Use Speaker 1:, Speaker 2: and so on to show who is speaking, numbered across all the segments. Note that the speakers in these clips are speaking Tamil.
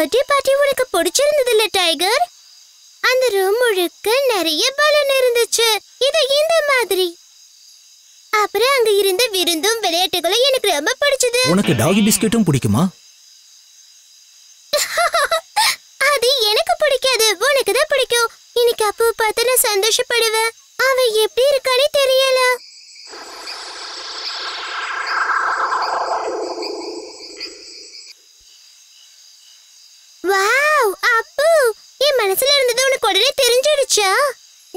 Speaker 1: பர்த்டே பார்ட்டி உனக்கு பிடிச்சிருந்தது இல்ல டைகர்? அந்த ரூம் முழுக்க நிறைய பலூன் இருந்துச்சு. இது இந்த மாதிரி. அப்புறம் அங்க இருந்த விருந்தும் விளையாட்டுகளும் எனக்கு ரொம்ப பிடிச்சது.
Speaker 2: உனக்கு டாகி பிஸ்கட்டும் பிடிக்குமா?
Speaker 1: அது எனக்கு பிடிக்காது, உனக்கு தான் பிடிக்கும். இன்னைக்கு அப்போ பார்த்து நான் சந்தோஷப்படுவேன். அவன் எப்படி இருக்கானே தெரியல. வாவ் அப்பு, என் மனசுல இருந்தது உனக்கு உடனே தெரிஞ்சிடுச்சா?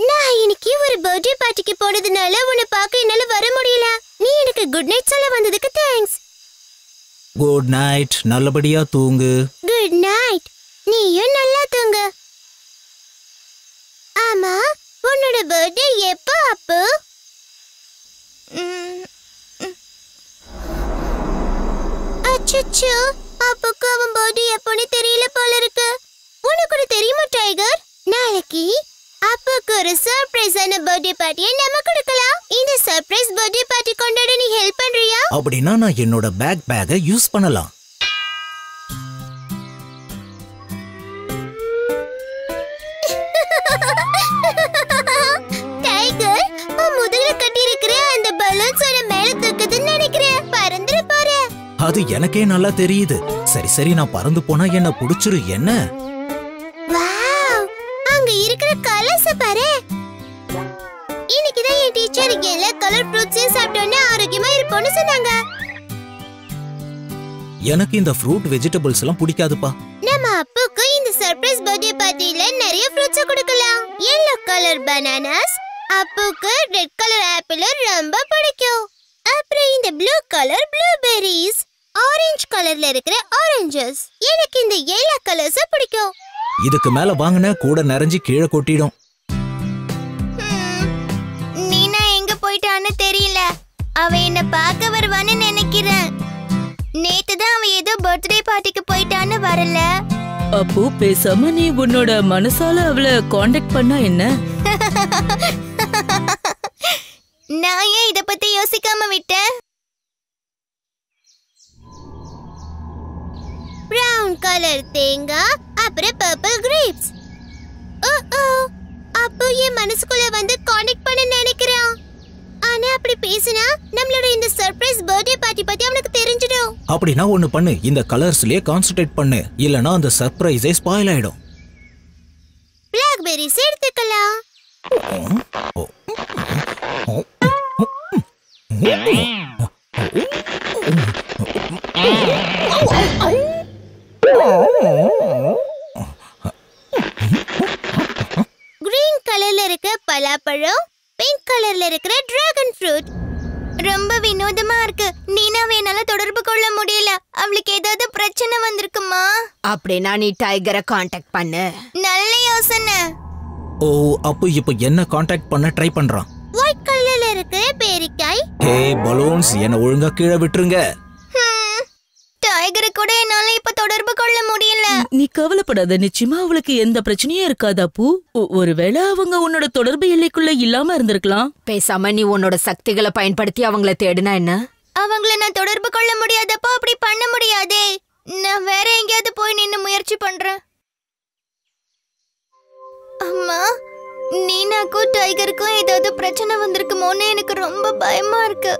Speaker 1: நான் இன்னைக்கு ஒரு பர்த்டே பார்ட்டிக்கு போனதுனால உன்னை பார்க்க என்னால வர முடியல. நீ எனக்கு குட் நைட் சொல்ல வந்ததுக்கு தேங்க்ஸ்.
Speaker 2: குட் நைட், நல்லபடியா தூங்கு.
Speaker 1: குட் நைட், நீயும் நல்லா தூங்கு. ஆமா, உன்னோட பர்த்டே எப்போ அப்பு? அச்சச்சோ, அப்புக்கு அவன் பர்த்டே எப்போன்னு தெரியல போல இருக்கு. உனக்கு தெரியுமா டைகர், நாளைக்கு அப்புக்கு ஒரு சர்ப்ரைஸான பர்த்டே பார்ட்டியை நம்ம கொடுக்கலாம். இந்த சர்ப்ரைஸ் பர்த்டே பார்ட்டி கொண்டாட நீ ஹெல்ப் பண்றியா?
Speaker 2: அப்படின்னா நான் என்னோட பேக்கை யூஸ் பண்ணலாம்.
Speaker 1: டைகர், முதுகுல கட்டி இருக்கிற அந்த பலூன்ஸ் மேல தூக்குதுன்னு நினைக்கிறேன். பறந்துற போற.
Speaker 2: அது எனக்கே நல்லா தெரியுது. சரி சரி, நான் பறந்து போனா என்ன புடிச்சிரு என்ன?
Speaker 1: வாவ், அங்க இருக்கிற கலர்ஸ் பாரு. இன்னைக்கு தான் என் டீச்சர் எல்லா கலர் ஃப்ரூட்ஸையும் சாப்பிட்டோன்னா ஆரோக்கியமா இருப்போம்னு சொன்னாங்க.
Speaker 2: எனக்கு இந்த ஃப்ரூட் வெஜிடபிள்ஸ் எல்லாம் பிடிக்காதுப்பா.
Speaker 1: நம்ம அப்புக்கு இந்த சர்ப்ரைஸ் பர்த்டே பார்ட்டில நிறைய ஃப்ரூட்ஸ் கொடுக்கலாம். yellow கலர் பனானாஸ், அப்புக்கு ரெட் கலர் ஆப்பிள் ரொம்ப பிடிக்கும். அப்புறம் இந்த ப்ளூ கலர் ப்ளூபெர்ரிஸ், ஆரஞ்சு கலர்ல இருக்கிற ஆரஞ்சஸ். எனக்கு இந்த எல்லா கலர்ஸ் பிடிக்கும்.
Speaker 2: இதுக்கு மேல வாங்குன கூட நிறைஞ்சு கீழே கொட்டிடும்.
Speaker 1: நீனா எங்க போயிட்டான்னு தெரியல. அவ என்ன பார்க்க வருவான்னு நினைக்கிறேன். நேத்து தான் அவ ஏதோ பர்த்டே பார்ட்டிக்கு போயிட்டான்னு வரல.
Speaker 3: அப்போ பேசாம நீ உன்னோட மனசால அவளை காண்டாக்ட் பண்ணா என்ன?
Speaker 1: நான் ஏன் இத பத்தி யோசிக்காம விட்டேன்? பிரவுன் கலர் தேங்காய், அப்புறம் பர்பிள் கிரேப்ஸ். அப்போ என் மனசுக்குள்ள வந்து காண்டாக்ட் பண்ண நினைக்கிறான். ஆனா அப்படி பேசினா நம்மளோட இந்த சர்ப்ரைஸ் பர்த்டே பார்ட்டி பத்தி அவனுக்கு தெரிஞ்சிடும்.
Speaker 2: அப்படின்னா ஒண்ணு பண்ணு, இந்த கலர்ஸ்லயே கான்சென்ட்ரேட் பண்ணு, இல்லனா அந்த சர்ப்ரைஸே ஸ்பாயில் ஆயிடும்.
Speaker 1: பிளாக்பெர்ரிஸ் எடுத்துக்கலாம். கிரீன் கலர்ல இருக்க பலாப்பழம், பிங்க் கலர்ல இருக்கிற டிராகன் ஃப்ரூட். ரொம்ப வினோதமா இருக்கு. நீனாவை என்னால தொடர்பு கொள்ள முடியல. அவளுக்கு ஏதாவது பிரச்சனை வந்திருக்குமா?
Speaker 4: அப்படின்னா நீ டைகரை காண்டாக்ட் பண்ணு.
Speaker 1: நல்ல யோசனை.
Speaker 2: ஓ, அப்போ இப்போ என்ன காண்டாக்ட் பண்ண ட்ரை பண்றான்?
Speaker 1: ஒயிட் கலர்ல இருக்கிற பேரிக்காய்.
Speaker 2: ஹே பலூன்ஸ், என்ன ஒழுங்கா கீழே விட்டுருங்க.
Speaker 1: டைகரை கூட என்னால இப்ப தொடர்பு கொள்ள முடியல.
Speaker 3: நீ கவலைப்படாத, நிச்சயமா அவளுக்கு எந்த பிரச்சனையும் இருக்காது அப்பு. ஒருவேளை அவங்க உன்னோட தொடர்பு எல்லைக்குள்ள இல்லாம இருந்திருக்கலாம்.
Speaker 4: பேசாம நீ உன்னோட சக்திகளை பயன்படுத்தி அவங்கள தேடுனா என்ன?
Speaker 1: அவங்கள நான் தொடர்பு கொள்ள முடியாதப்போ அப்படி பண்ண முடியாதே. நான் வேற எங்கேயாவது போய் நின்னு முயற்சி பண்றேன். அம்மா, நீனாக்கும் டைகருக்கும் ஏதாவது பிரச்சனை வந்திருக்குமோன்னு எனக்கு ரொம்ப பயமா இருக்கு.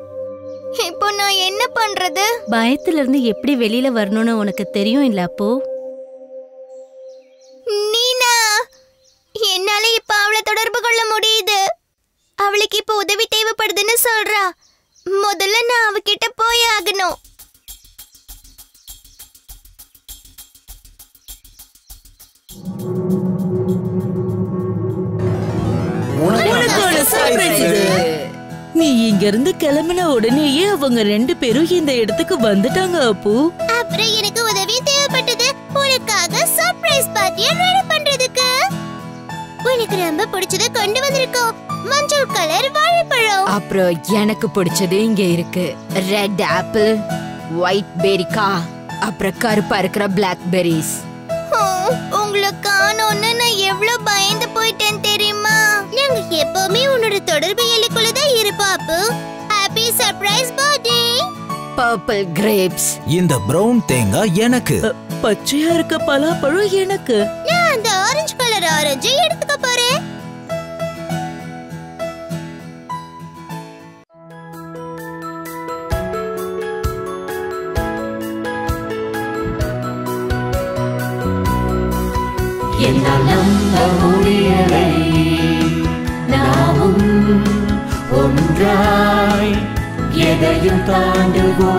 Speaker 1: இப்போ நான் என்ன பண்றது?
Speaker 5: பயத்துல இருந்து எப்படி வெளியில வரணும்னு உனக்கு தெரியும் இல்ல அப்போ?
Speaker 1: நீனா, என்னால இப்ப அவளை தொடர்பு கொள்ள முடியுது. அவளுக்கு இப்ப உதவி தேவைப்படுதுன்னு சொல்றா. முதல்ல நான் அவகிட்ட போய் ஆகணும்.
Speaker 3: நீ இங்க இருந்து கிளம்பின உடனேயே அவங்க ரெண்டு பேரும் இந்த இடத்துக்கு வந்துட்டாங்க அப்பு.
Speaker 1: அப்புறம் எனக்கு உதவி தேவைப்பட்டது உனக்காக சர்ப்ரைஸ் பார்ட்டியை ரெடி பண்றதுக்கு. உனக்கு ரொம்ப பிடிச்சத கொண்டு வந்திருக்கோம். மஞ்சள் கலர் வாழைப்பழம்.
Speaker 4: அப்புறம் எனக்கு பிடிச்சது இங்க இருக்கு. ரெட் ஆப்பிள், ஒயிட் பேரிக்கா, அப்புறம் கருப்பா இருக்கிற பிளாக்பெர்ரிஸ்.
Speaker 1: உங்களை காணோன்னு நான் எவ்வளவு பயந்து போயிட்டேன் தெரியுமா? நாங்க எப்பவுமே உன்னோட தொடர்பு எல்லைக்குள்ளதான் இருப்போம் Appu. Happy surprise birthday.
Speaker 4: Purple grapes.
Speaker 2: இந்த பிரவுன் தேங்காய் எனக்கு.
Speaker 3: பச்சையா இருக்க பலாப்பழம் எனக்கு.
Speaker 1: நான் அந்த ஆரஞ்சு கலர் ஆரஞ்சை எடுத்துக்க போறேன்.
Speaker 6: என்னால் நம்ப முடியலை, நாமும் ஒன்றாய் எதையும் தாண்டுவோம்.